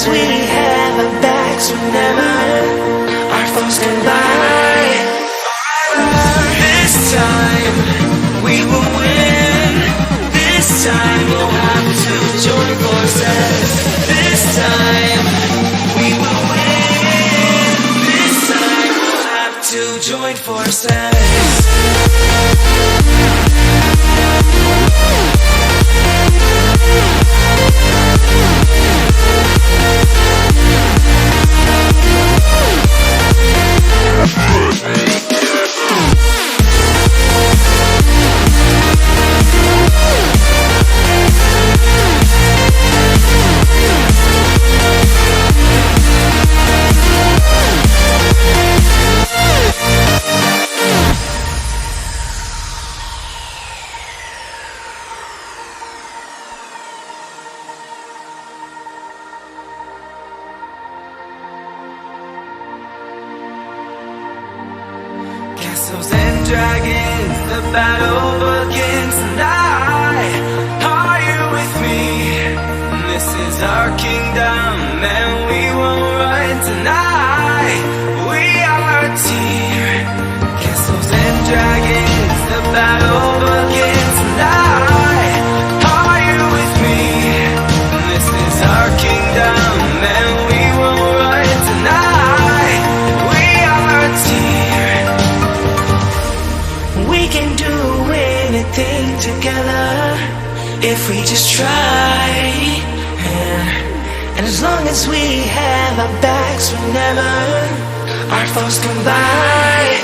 as we have our backs whenever our phones stand by. This time we will win. This time we'll have to join forces. This time we will win. This time we'll have to join forces. Castles and dragons, the battle begins tonight. Are you with me? This is our kingdom and we won't run tonight. We are a team. Castles and dragons, the battle begins tonight. Are you with me? This is our kingdom and we won't run tonight. We are a team. We can do anything together if we just try. And as long as we have our backs whenever our foes come by.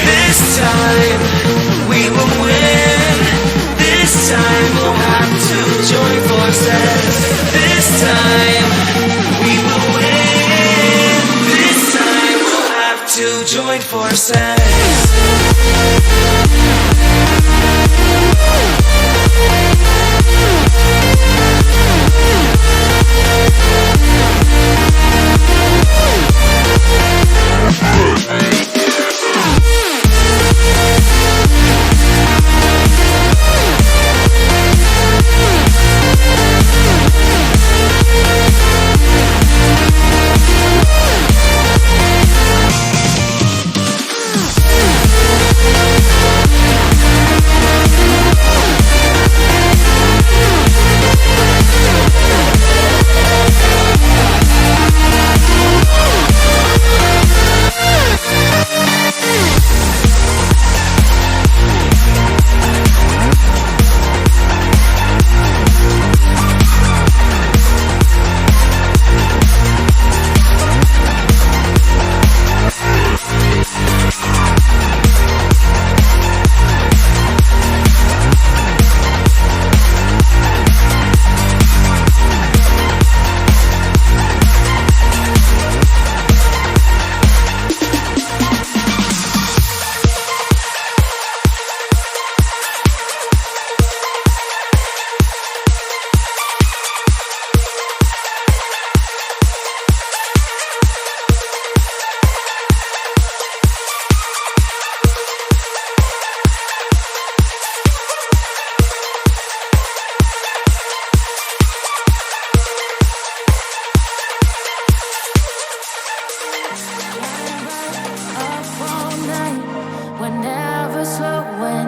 This time we will win. This time we'll have to join forces. This time we will win. This time we'll have to join forces. Whenever slow when